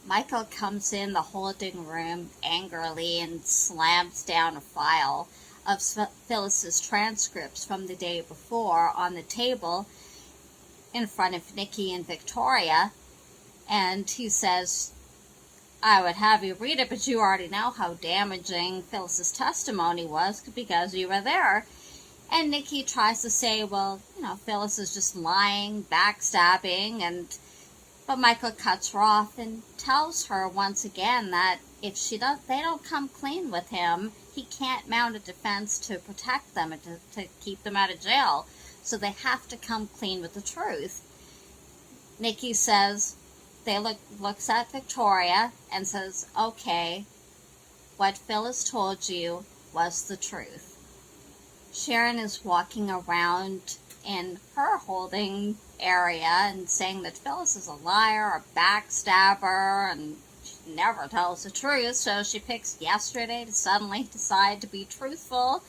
Michael comes in the holding room angrily and slams down a file of Phyllis's transcripts from the day before on the table in front of Nikki and Victoria, and he says, I would have you read it, but you already know how damaging Phyllis's testimony was because you were there. And Nikki tries to say, well, Phyllis is just lying, backstabbing, but Michael cuts her off and tells her once again that if they don't come clean with him, he can't mount a defense to protect them and to keep them out of jail. So they have to come clean with the truth. Nikki says, looks at Victoria and says, okay, what Phyllis told you was the truth. Sharon is walking around in her holding area and saying that Phyllis is a liar, a backstabber, and she never tells the truth, so she picks yesterday to suddenly decide to be truthful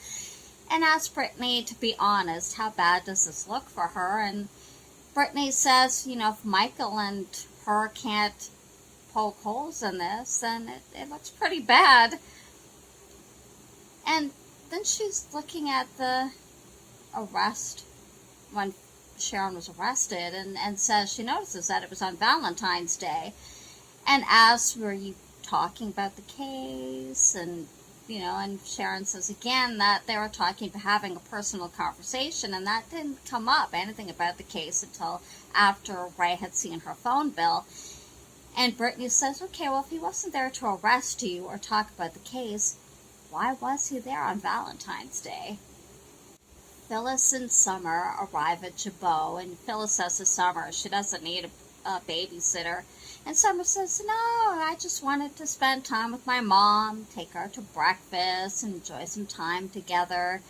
and asks Brittany to be honest. How bad does this look for her? And Brittany says, if Michael and her can't poke holes in this, then it looks pretty bad. And then she's looking at the arrest when Sharon was arrested and says she notices that it was on Valentine's Day and asks, were you talking about the case? And Sharon says again that they were talking about having a personal conversation, and that didn't come up, anything about the case, until after Ray had seen her phone bill. And Brittany says, okay, well, if he wasn't there to arrest you or talk about the case, why was he there on Valentine's Day? Phyllis and Summer arrive at Jabot, and Phyllis says to Summer she doesn't need a babysitter. And Summer says, no, I just wanted to spend time with my mom, take her to breakfast, enjoy some time together.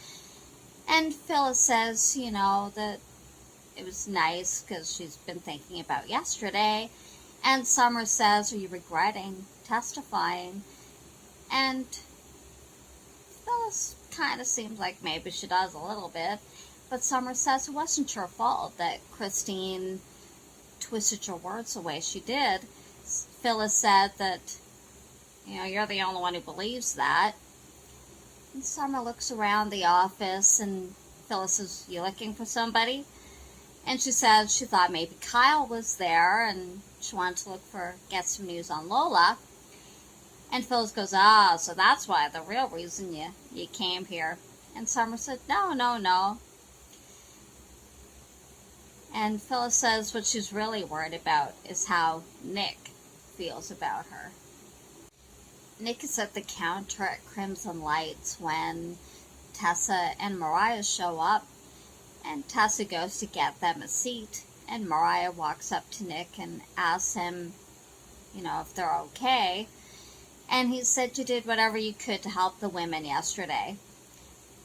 And Phyllis says, that it was nice because she's been thinking about yesterday. And Summer says, are you regretting testifying? And Phyllis kind of seems like maybe she does a little bit. But Summer says it wasn't your fault that Christine twisted your words the way she did. Phyllis said that, you're the only one who believes that. And Summer looks around the office, and Phyllis says, you looking for somebody? And she said she thought maybe Kyle was there, and she wanted to get some news on Lola. And Phyllis goes, so that's why, the real reason you came here. And Summer said, no. And Phyllis says what she's really worried about is how Nick feels about her. Nick is at the counter at Crimson Lights when Tessa and Mariah show up, and Tessa goes to get them a seat, and Mariah walks up to Nick and asks him, if they're okay. And he said, you did whatever you could to help the women yesterday.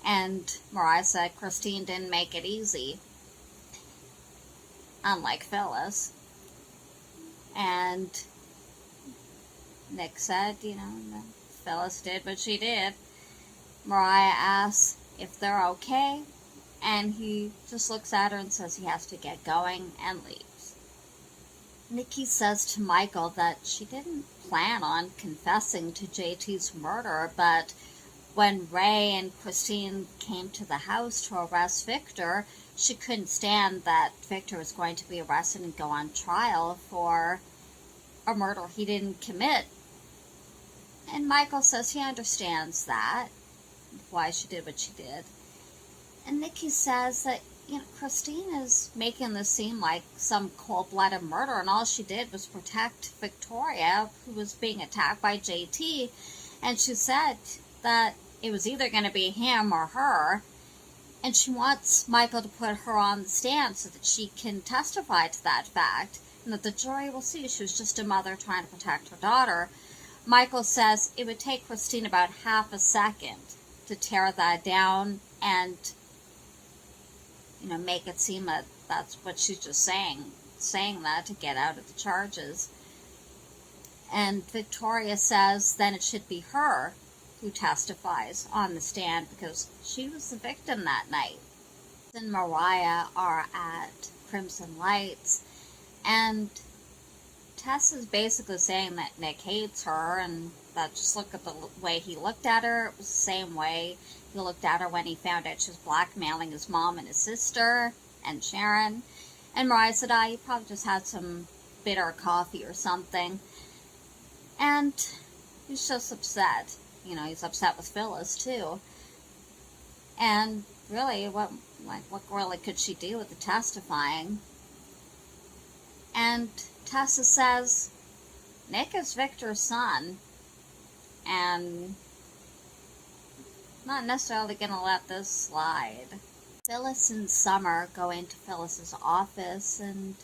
And Mariah said, Christine didn't make it easy, unlike Phyllis. And Nick said, Phyllis did what she did. Mariah asks if they're okay, and he just looks at her and says he has to get going and leaves. Nikki says to Michael that she didn't plan on confessing to JT's murder, but when Ray and Christine came to the house to arrest Victor, she couldn't stand that Victor was going to be arrested and go on trial for a murder he didn't commit. And Michael says he understands that, why she did what she did. And Nikki says that, Christine is making this seem like some cold-blooded murder, and all she did was protect Victoria, who was being attacked by JT. And she said that it was either going to be him or her, and she wants Michael to put her on the stand so that she can testify to that fact, and that the jury will see she was just a mother trying to protect her daughter. Michael says it would take Christine about half a second to tear that down and make it seem that that's what she's just saying that to get out of the charges. And Victoria says then it should be her who testifies on the stand because she was the victim that night. And Mariah are at Crimson Lights, and Tess is basically saying that Nick hates her, and that just look at the way he looked at her. It was the same way he looked at her when he found out she was blackmailing his mom and his sister and Sharon. And Mariah said, he probably just had some bitter coffee or something. And he's just upset. He's upset with Phyllis, too. And really, what really could she do with the testifying? And Tessa says, Nick is Victor's son, and not necessarily going to let this slide. Phyllis and Summer go into Phyllis's office, and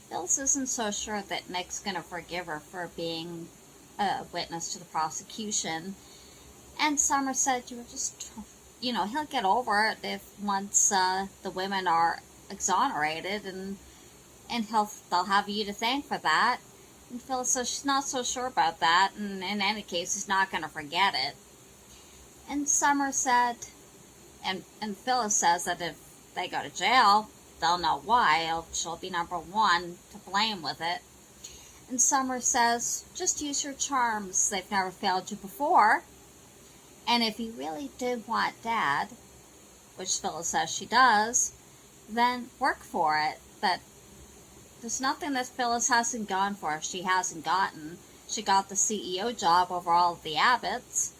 Phyllis isn't so sure that Nick's going to forgive her for being a witness to the prosecution. And Summer said, he'll get over it if once the women are exonerated, and they'll have you to thank for that. And Phyllis says she's not so sure about that, and in any case, he's not going to forget it. And Summer said, and Phyllis says that if they go to jail, they'll know why. She'll be number one to blame with it. And Summer says, just use your charms. They've never failed you before. And if you really did want Dad, which Phyllis says she does, then work for it. But there's nothing that Phyllis hasn't gone for. She hasn't gotten. She got the CEO job over all of the Abbotts.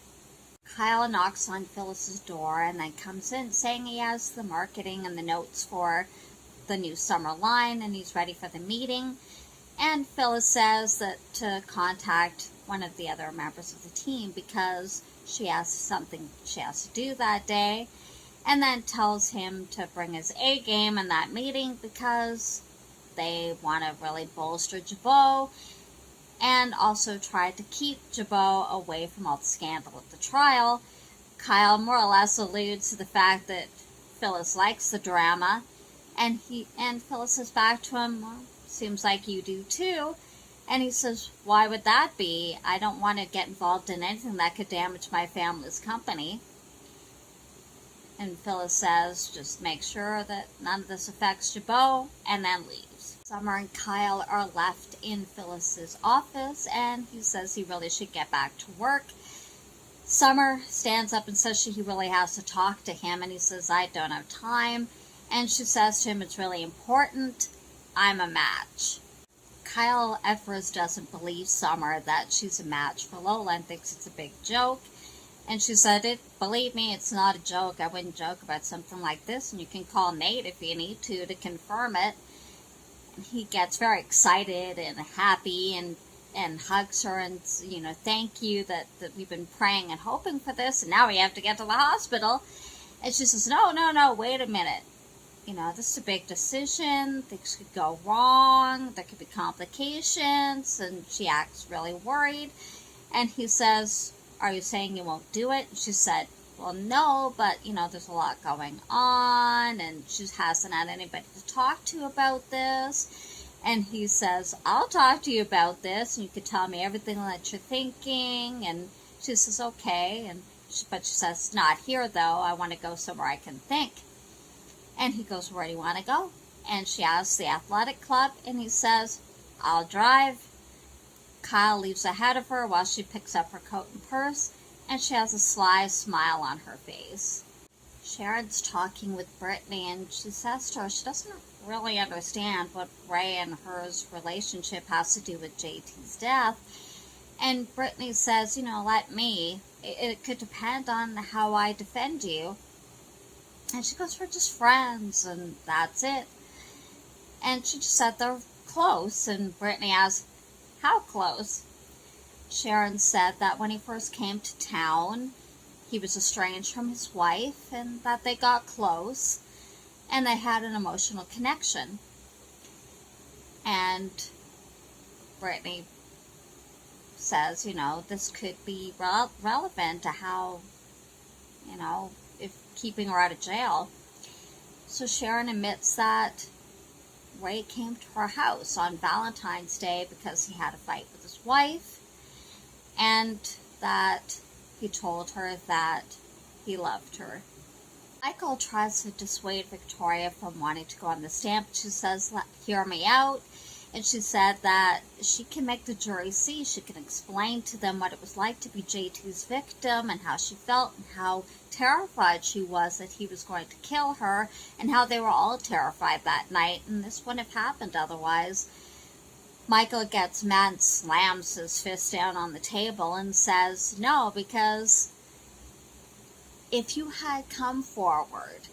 Kyle knocks on Phyllis's door and then comes in saying he has the marketing and the notes for the new summer line and he's ready for the meeting. And Phyllis says that to contact one of the other members of the team because she has something she has to do that day, and then tells him to bring his A game in that meeting because they want to really bolster Jabot and also try to keep Jabot away from all the scandal at the trial. Kyle more or less alludes to the fact that Phyllis likes the drama, and Phyllis says back to him, well, seems like you do too. And he says, why would that be? I don't want to get involved in anything that could damage my family's company. And Phyllis says, just make sure that none of this affects Jabot, and then leaves. Summer and Kyle are left in Phyllis's office, and he says he really should get back to work. Summer stands up and says he really has to talk to him, and he says, I don't have time. And she says to him, it's really important. I'm a match. Kyle at first doesn't believe Summer that she's a match for Lola and thinks it's a big joke. And she said, believe me, it's not a joke. I wouldn't joke about something like this. And you can call Nate if you need to confirm it. And he gets very excited and happy and hugs her and, thank you that we've been praying and hoping for this. And now we have to get to the hospital. And she says, no, wait a minute. This is a big decision. Things could go wrong. There could be complications. And she acts really worried. And he says, are you saying you won't do it? And she said, well, no, but, there's a lot going on. And she hasn't had anybody to talk to about this. And he says, I'll talk to you about this. And you could tell me everything that you're thinking. And she says, okay. But she says, not here, though. I want to go somewhere I can think. And he goes, where do you want to go? And she asks the athletic club, and he says, I'll drive. Kyle leaves ahead of her while she picks up her coat and purse, and she has a sly smile on her face. Sharon's talking with Brittany, and she says to her she doesn't really understand what Ray and her's relationship has to do with JT's death. And Brittany says, let me. It could depend on how I defend you. And she goes, we're just friends, and that's it. And she just said they're close, and Brittany asks, how close? Sharon said that when he first came to town, he was estranged from his wife, and that they got close, and they had an emotional connection. And Brittany says, this could be relevant to how, if keeping her out of jail. So Sharon admits that Ray came to her house on Valentine's Day because he had a fight with his wife, and that he told her that he loved her. Michael tries to dissuade Victoria from wanting to go on the stand, but she says, hear me out. And she said that she can make the jury see, she can explain to them what it was like to be JT's victim and how she felt and how terrified she was that he was going to kill her and how they were all terrified that night and this wouldn't have happened otherwise. Michael gets mad and slams his fist down on the table and says, no, because if you had come forward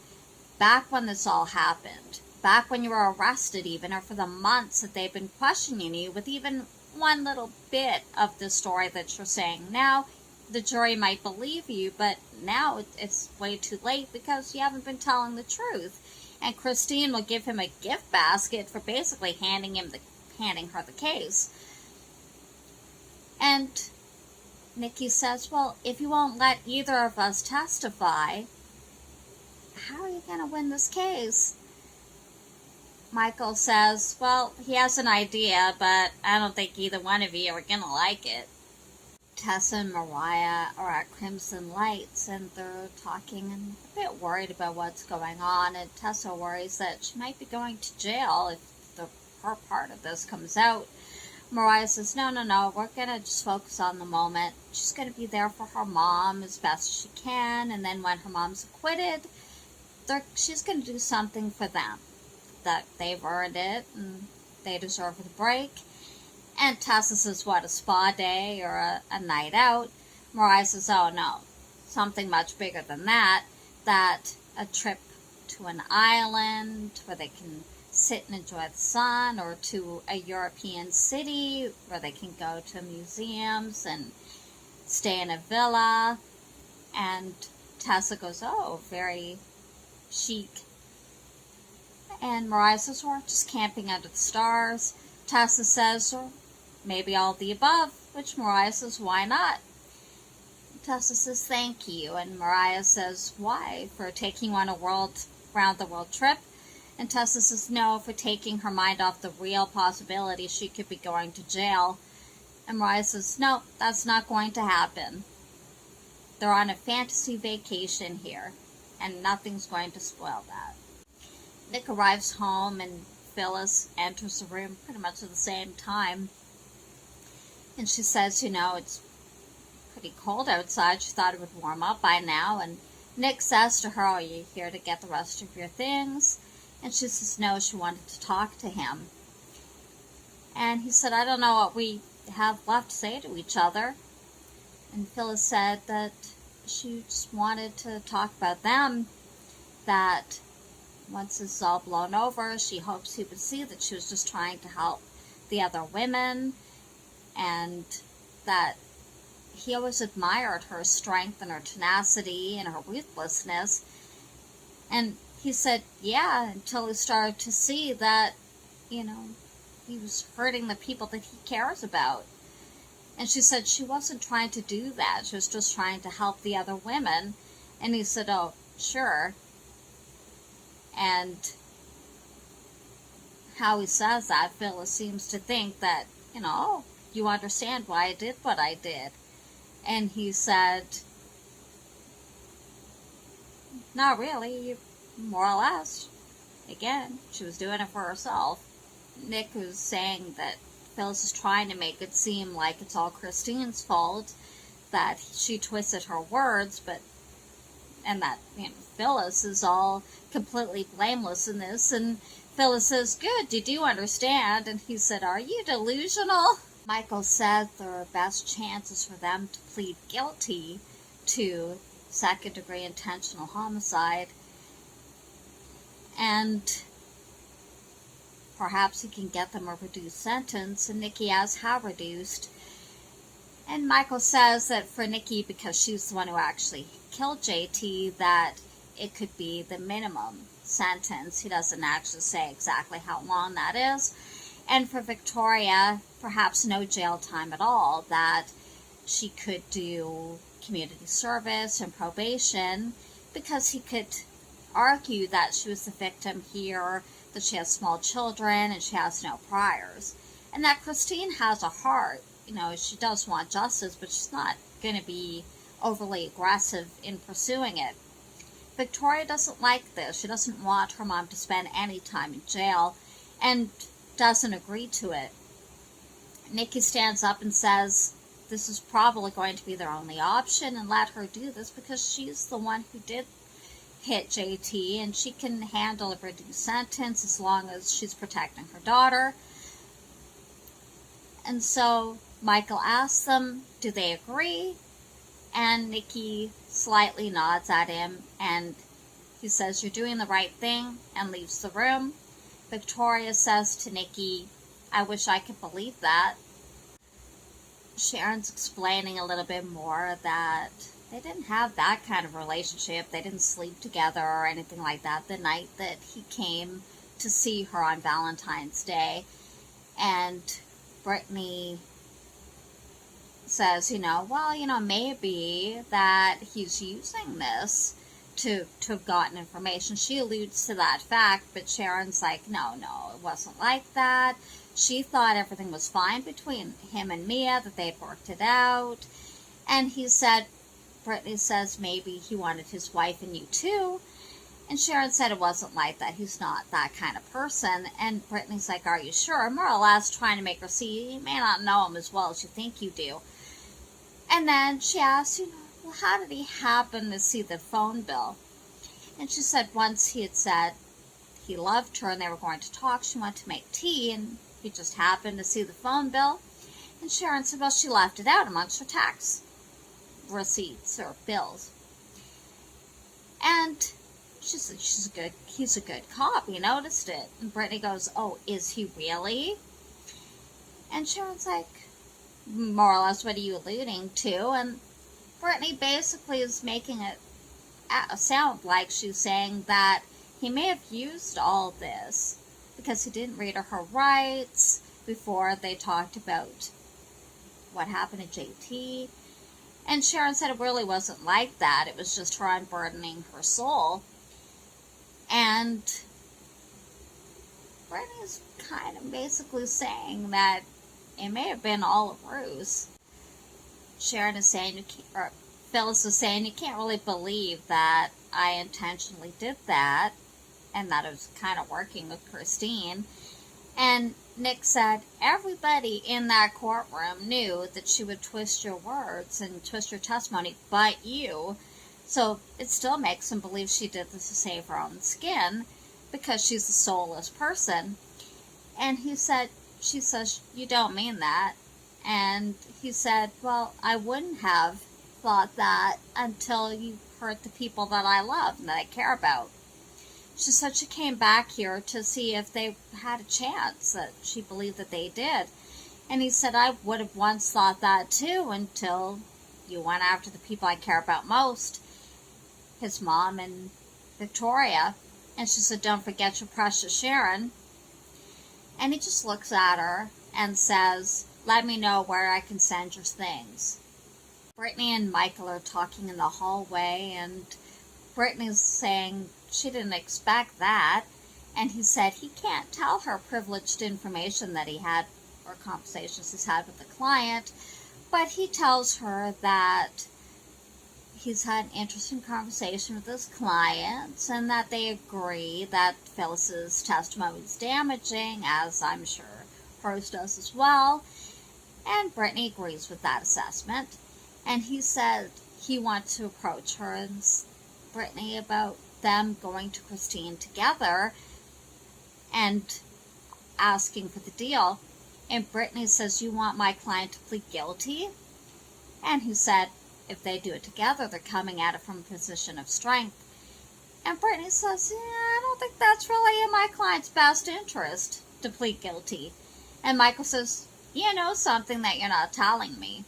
back when this all happened, back when you were arrested even, or for the months that they've been questioning you with even one little bit of the story that you're saying now, the jury might believe you, but now it's way too late because you haven't been telling the truth. And Christine will give him a gift basket for basically handing her the case. And Nikki says, well, if you won't let either of us testify, how are you going to win this case? Michael says, well, he has an idea, but I don't think either one of you are going to like it. Tessa and Mariah are at Crimson Lights, and they're talking and a bit worried about what's going on. And Tessa worries that she might be going to jail if her part of this comes out. Mariah says, no, we're going to just focus on the moment. She's going to be there for her mom as best she can, and then when her mom's acquitted, she's going to do something for them. That they've earned it, and they deserve the break. And Tessa says, what, a spa day or a night out? Mariah says, oh no, something much bigger than that a trip to an island where they can sit and enjoy the sun, or to a European city where they can go to museums and stay in a villa. And Tessa goes, oh, very chic. And Mariah says, we're just camping under the stars. Tessa says, or maybe all of the above, which Mariah says, why not? Tessa says, thank you. And Mariah says, why? For taking on a round-the-world trip? And Tessa says, no, for taking her mind off the real possibility she could be going to jail. And Mariah says, no, that's not going to happen. They're on a fantasy vacation here, and nothing's going to spoil that. Nick arrives home, and Phyllis enters the room pretty much at the same time. And she says, it's pretty cold outside. She thought it would warm up by now. And Nick says to her, are you here to get the rest of your things? And she says, no, she wanted to talk to him. And he said, I don't know what we have left to say to each other. And Phyllis said that she just wanted to talk about them, that once this is all blown over, she hopes he would see that she was just trying to help the other women, and that he always admired her strength and her tenacity and her ruthlessness. And he said, yeah, until he started to see that, he was hurting the people that he cares about. And she said she wasn't trying to do that. She was just trying to help the other women. And he said, oh, sure. And how he says that, Phyllis seems to think that, you understand why I did what I did. And he said, not really, more or less. Again, she was doing it for herself. Nick was saying that Phyllis is trying to make it seem like it's all Christine's fault, that she twisted her words, and that, Phyllis is all completely blameless in this. And Phyllis says, good, you do understand. And he said, are you delusional? Michael said there are best chances for them to plead guilty to second-degree intentional homicide. And perhaps he can get them a reduced sentence. And Nikki asks how reduced. And Michael says that for Nikki, because she's the one who actually killed JT, that it could be the minimum sentence. He doesn't actually say exactly how long that is. And for Victoria, perhaps no jail time at all, that she could do community service and probation, because he could argue that she was the victim here, that she has small children and she has no priors. And that Christine has a heart. She does want justice, but she's not going to be overly aggressive in pursuing it. Victoria doesn't like this. She doesn't want her mom to spend any time in jail. And doesn't agree to it. Nikki stands up and says this is probably going to be their only option and let her do this because she's the one who did hit JT and she can handle a reduced sentence as long as she's protecting her daughter. And so Michael asks them, do they agree? And Nikki slightly nods at him and he says, you're doing the right thing, and leaves the room. Victoria says to Nikki, I wish I could believe that. Sharon's explaining a little bit more that they didn't have that kind of relationship. They didn't sleep together or anything like that the night that he came to see her on Valentine's Day. And Brittany says, maybe that he's using this to have gotten information. She alludes to that fact, but Sharon's like, no, it wasn't like that. She thought everything was fine between him and Mia, that they'd worked it out. And Brittany says maybe he wanted his wife and you too. And Sharon said it wasn't like that. He's not that kind of person. And Brittany's like, are you sure? More or less trying to make her see you may not know him as well as you think you do. And then she asks, well, how did he happen to see the phone bill? And she said once he had said he loved her and they were going to talk, she wanted to make tea, and he just happened to see the phone bill. And Sharon said, well, she left it out amongst her tax receipts or bills. And she said, he's a good cop, he noticed it. And Brittany goes, oh, is he really? And Sharon's like, more or less, what are you alluding to? And Brittany basically is making it sound like she's saying that he may have used all this because he didn't read her rights before they talked about what happened to JT. And Sharon said it really wasn't like that. It was just her unburdening her soul. And Brittany's kind of basically saying that it may have been all a ruse. Sharon is saying, Phyllis is saying, you can't really believe that I intentionally did that and that it was kind of working with Christine. And Nick said, everybody in that courtroom knew that she would twist your words and twist your testimony, but you. So it still makes him believe she did this to save her own skin because she's a soulless person. And she says, you don't mean that. And he said, well, I wouldn't have thought that until you hurt the people that I love and that I care about. She said she came back here to see if they had a chance, that she believed that they did. And he said, I would have once thought that too until you went after the people I care about most, his mom and Victoria. And she said, don't forget your precious Sharon. And he just looks at her and says, let me know where I can send your things. Brittany and Michael are talking in the hallway, and Brittany's saying she didn't expect that. And he said he can't tell her privileged information that he had, or conversations he's had with the client, but he tells her that he's had an interesting conversation with his clients and that they agree that Phyllis's testimony is damaging, as I'm sure hers does as well. And Brittany agrees with that assessment. And he said he wants to approach her and Brittany about them going to Christine together and asking for the deal. And Brittany says, you want my client to plead guilty? And he said, if they do it together, they're coming at it from a position of strength. And Brittany says, yeah, I don't think that's really in my client's best interest to plead guilty. And Michael says, you know something that you're not telling me.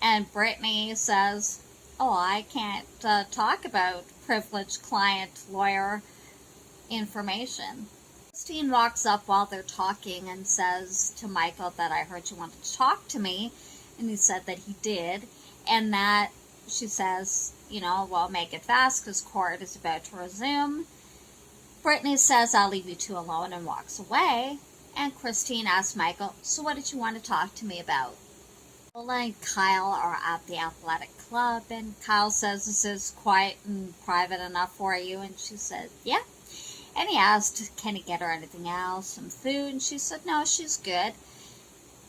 And Brittany says, oh, I can't talk about privileged client-lawyer information. Christine walks up while they're talking and says to Michael that I heard you wanted to talk to me. And he said that he did. And that she says, well, make it fast because court is about to resume. Brittany says, I'll leave you two alone, and walks away. And Christine asks Michael, so what did you want to talk to me about? Lola and Kyle are at the athletic club, and Kyle says, this is quiet and private enough for you. And she said, yeah. And he asked, can he get her anything else, some food? And she said, no, she's good.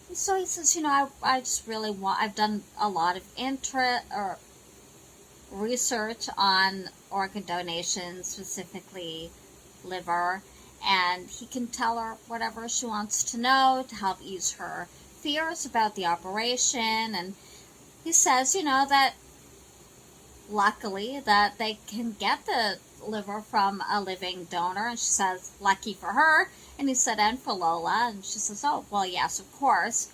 And so he says, I just really I've done a lot of research on organ donation, specifically liver, and he can tell her whatever she wants to know to help ease her fears about the operation. And he says, that luckily that they can get the liver from a living donor, and she says, lucky for her. And he said, and for Lola. And she says, oh, well, yes, of course.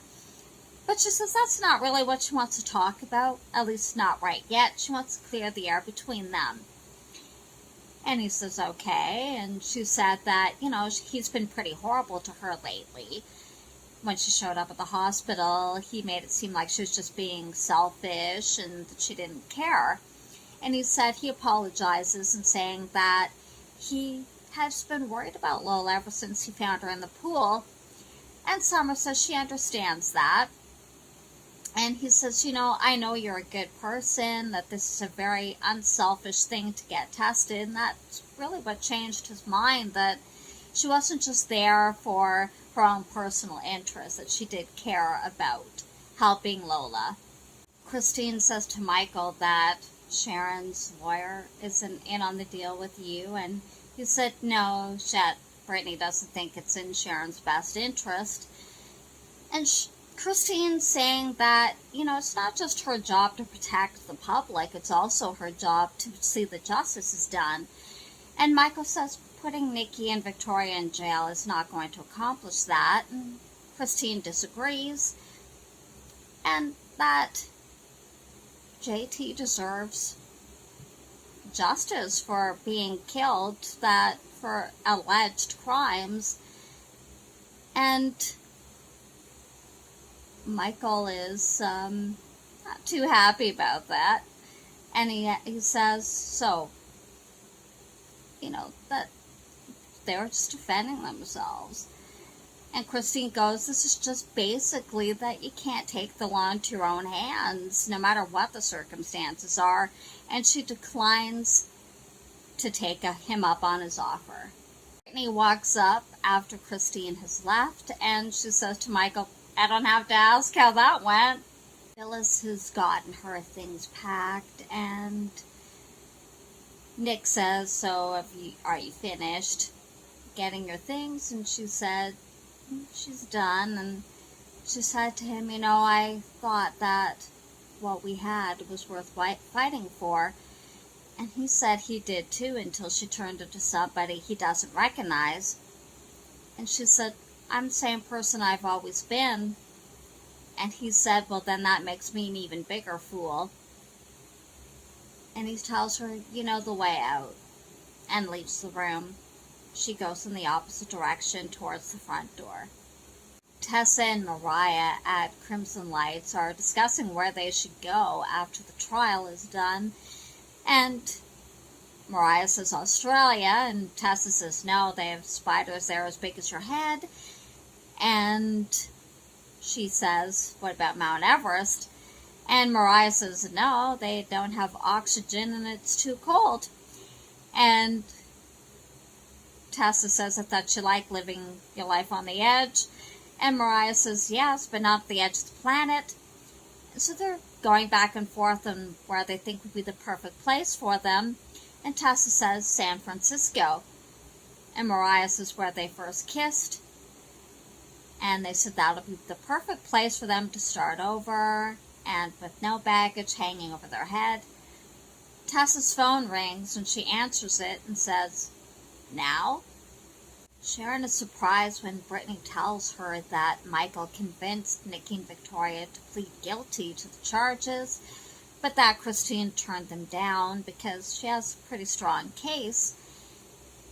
But she says that's not really what she wants to talk about, at least not right yet. She wants to clear the air between them. And he says, okay. And she said that, he's been pretty horrible to her lately. When she showed up at the hospital, he made it seem like she was just being selfish and that she didn't care. And he said he apologizes and saying that he has been worried about Lola ever since he found her in the pool. And Summer says she understands that. And he says, I know you're a good person, that this is a very unselfish thing to get tested. And that's really what changed his mind, that she wasn't just there for her own personal interest, that she did care about helping Lola. Christine says to Michael that Sharon's lawyer isn't in on the deal with you. And he said, no, Brittany doesn't think it's in Sharon's best interest. And Christine's saying that, it's not just her job to protect the public, it's also her job to see that justice is done. And Michael says putting Nikki and Victoria in jail is not going to accomplish that. And Christine disagrees. And that JT deserves justice for being killed, that for alleged crimes. And Michael is not too happy about that. And he says, so, that they're just defending themselves. And Christine goes, this is just basically that you can't take the law into your own hands, no matter what the circumstances are. And she declines to take him up on his offer. Brittany walks up after Christine has left, and she says to Michael, I don't have to ask how that went. Phyllis has gotten her things packed, and Nick says, so are you finished getting your things? And she said, she's done. And she said to him, I thought that what we had was worth fighting for. And he said he did too, until she turned into somebody he doesn't recognize. And she said, I'm the same person I've always been. And he said, well, then that makes me an even bigger fool. And he tells her, the way out, and leaves the room. She goes in the opposite direction towards the front door. Tessa and Mariah at Crimson Lights are discussing where they should go after the trial is done. And Mariah says Australia, and Tessa says no, they have spiders there as big as your head. And she says, what about Mount Everest? And Mariah says, no, they don't have oxygen and it's too cold. And Tessa says, I thought you liked living your life on the edge. And Mariah says, yes, but not the edge of the planet. So they're going back and forth on where they think would be the perfect place for them. And Tessa says, San Francisco. And Mariah says, where they first kissed. And they said that'll be the perfect place for them to start over, and with no baggage hanging over their head. Tessa's phone rings, and she answers it and says, now? Sharon is surprised when Brittany tells her that Michael convinced Nikki and Victoria to plead guilty to the charges, but that Christine turned them down because she has a pretty strong case.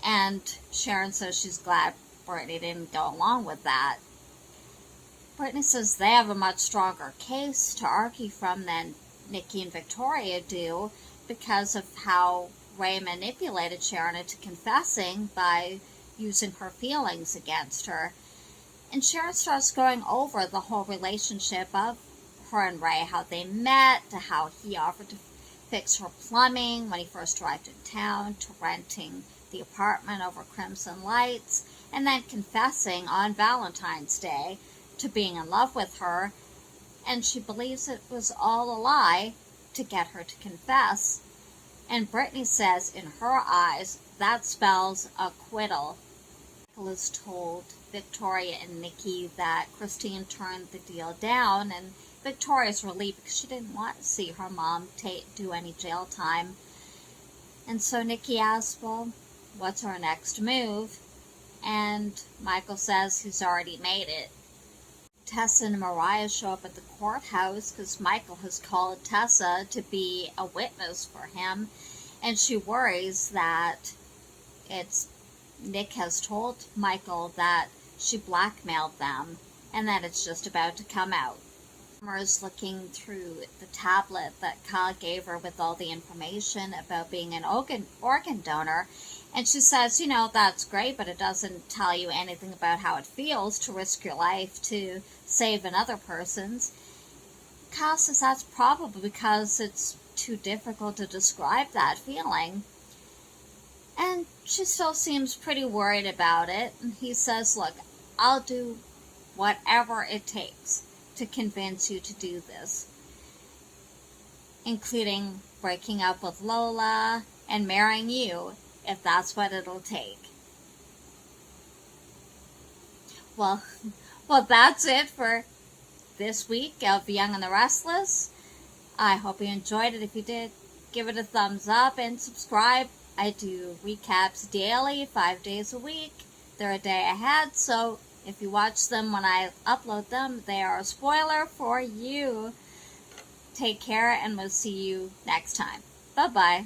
And Sharon says she's glad Brittany didn't go along with that. Brittany says they have a much stronger case to argue from than Nikki and Victoria do because of how Ray manipulated Sharon into confessing by using her feelings against her. And Sharon starts going over the whole relationship of her and Ray, how they met, to how he offered to fix her plumbing when he first arrived in town, to renting the apartment over crimson lights, and then confessing on Valentine's Day to being in love with her, and she believes it was all a lie to get her to confess. And Brittany says in her eyes that spells acquittal. Michael has told Victoria and Nikki that Christine turned the deal down, and Victoria's relieved because she didn't want to see her mom do any jail time. And so Nikki asks, well, what's our next move? And Michael says he's already made it. Tessa and Mariah show up at the courthouse because Michael has called Tessa to be a witness for him, and she worries that Nick has told Michael that she blackmailed them and that it's just about to come out. Summer's looking through the tablet that Kyle gave her with all the information about being an organ donor, and she says, that's great, but it doesn't tell you anything about how it feels to risk your life to save another person's. Kyle says that's probably because it's too difficult to describe that feeling. And she still seems pretty worried about it. And he says, look, I'll do whatever it takes to convince you to do this, including breaking up with Lola and marrying you, if that's what it'll take. Well, that's it for this week of Young and the Restless. I hope you enjoyed it. If you did, give it a thumbs up and subscribe. I do recaps daily, 5 days a week. They're a day ahead, so if you watch them when I upload them, they are a spoiler for you. Take care, and we'll see you next time. Bye-bye.